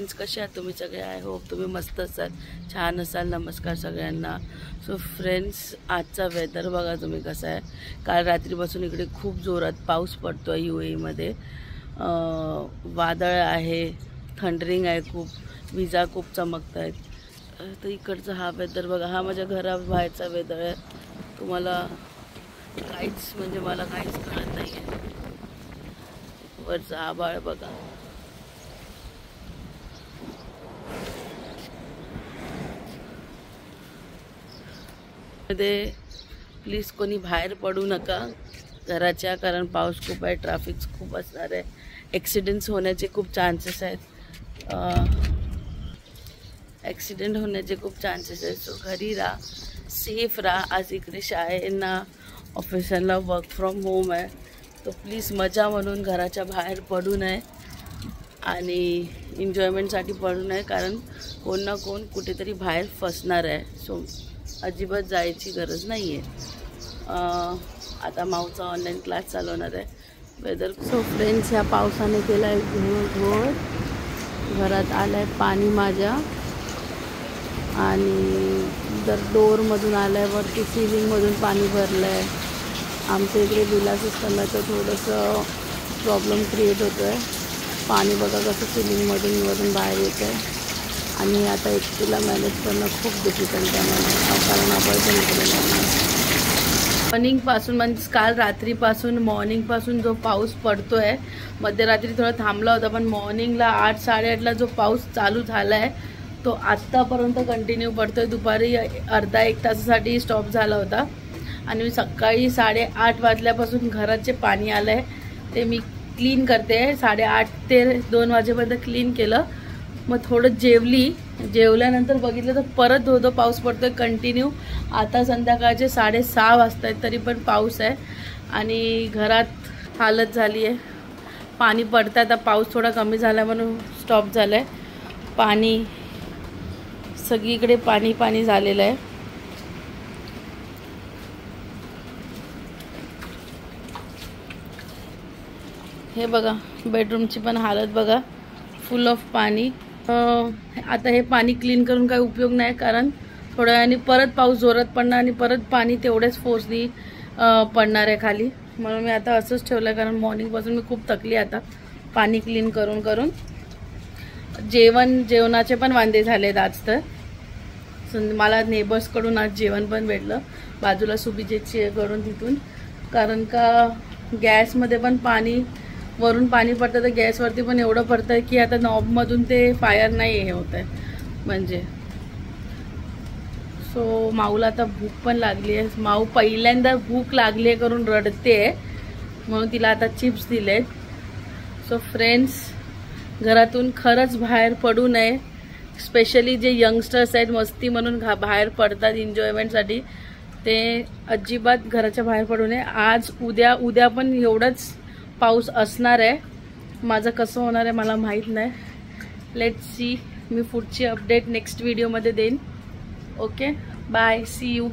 Friends, कसे आहात तुम्ही सगळे? आय होप तुम्ही मस्त असाल, छान असाल. नमस्कार सगळ्यांना. सो फ्रेंड्स, आजचा वेदर बघा तुम्ही कसा आहे. काल रात्रीपासून इकडे खूप जोरात पाऊस पडतो आहे UAE वादळ आहे, थंडरिंग आहे, खूप विजा खूप चमकत आहेत. तर इकडचा हा वेदर बघा. हा माझ्या घराबाहेरचा वेदर आहे. तुम्हाला काहीच म्हणजे मला काहीच कळत नाही आहे. वरचा आभाळ बघा. प्लीज कोणी बाहेर पडू नका घराच्या, कारण पाऊस खूप आहे, ट्रॅफिक खूप असणार आहे, ॲक्सिडेंट्स होण्याचे खूप चान्सेस आहेत. ॲक्सिडेंट होण्याचे खूप चान्सेस आहेत. सो घरी राहा, सेफ राहा. आज इकडे शाळेंना ऑफिसांना वर्क फ्रॉम होम आहे, तो प्लीज मजा म्हणून घराच्या बाहेर पडू नये आणि एन्जॉयमेंटसाठी पडू नये, कारण कोण ना कोण कुठेतरी बाहेर फसणार आहे. सो अजिबात जायची गरज नाही आहे. आता माऊचा ऑनलाईन क्लास चालवणार आहे. वेदर सो फ्रेंड्स, ह्या पावसाने केला आहे घोळ. घरात आलं आहे पाणी माझ्या, आणि जर डोअरमधून आलं आहे, वरती सिलिंगमधून पाणी भरलं आहे. आमच्या इकडे बिला सिस्टमचं थोडंसं प्रॉब्लेम क्रिएट होतो आहे. पाणी बघा कसं सिलिंगमधून वरून बाहेर येतं आहे, आणि आता एकटीला मॅनेज करणं खूप डिफिकल्ट आहे मला, कारण आपण मॉर्निंगपासून म्हणजे काल रात्रीपासून मॉर्निंगपासून जो पाऊस पडतो आहे, मध्यरात्री थोडा थांबला होता, पण मॉर्निंगला 8-8:30ला जो पाऊस चालू झाला आहे तो आत्तापर्यंत कंटिन्यू पडतो आहे. दुपारी अर्धा-1 तासासाठी स्टॉप झाला होता, आणि मी सकाळी 8:30 वाजल्यापासून घराचे पाणी आलं आहे ते मी क्लीन करते. 8:30 ते 2 वाजेपर्यंत क्लीन केलं. मग थोडं जेवल्यानंतर बघितलं तर परत धो पाऊस पडतोय कंटिन्यू. आता संध्याकाळचे 6:30 वाजता आहेत, तरी पण पाऊस आहे, आणि घरात हालत झाली आहे. पाणी पडतं. आता पाऊस थोडा कमी झाला म्हणून स्टॉप झाला आहे. पाणी सगळीकडे पाणी झालेलं आहे. हे बघा, बेडरूमची पण हालत बघा, फुल ऑफ पाणी. आता हे पाणी क्लीन करून काही उपयोग नाही, कारण थोड्या वेळाने परत पाऊस जोरात पडणार आणि परत पाणी तेवढ्याच फोर्सनी पडणार आहे खाली. म्हणून मी आता असंच ठेवलं आहे, कारण मॉर्निंगपासून मी खूप थकली आता पाणी क्लीन करून. जेवणाचे पण वांदे झालेत आज. तर मला नेबर्सकडून आज जेवण पण भेटलं, बाजूला सुबीजेची कडून तिथून, कारण का गॅसमध्ये पण वरून पाणी पडतं, तर गॅसवरती पण एवढं पडतं की आता नॉबमधून ते फायर नाही हे होत आहे म्हणजे. सो माऊला आता भूक पण लागली आहे. माऊ पहिल्यांदा भूक लागली आहे करून रडते, म्हणून तिला आता चिप्स दिलेत. सो फ्रेंड्स, घरातून खरंच बाहेर पडू नये. स्पेशली जे यंगस्टर्स आहेत, मस्ती म्हणून बाहेर पडतात एन्जॉयमेंटसाठी, ते अजिबात घराच्या बाहेर पडू नये. आज उद्या पण एवढंच पाऊस असणार आहे. माझं कसं होणार आहे मला माहीत नाही. Let's see. मी पुढची अपडेट नेक्स्ट व्हिडिओमध्ये देईन. Okay, bye, see you.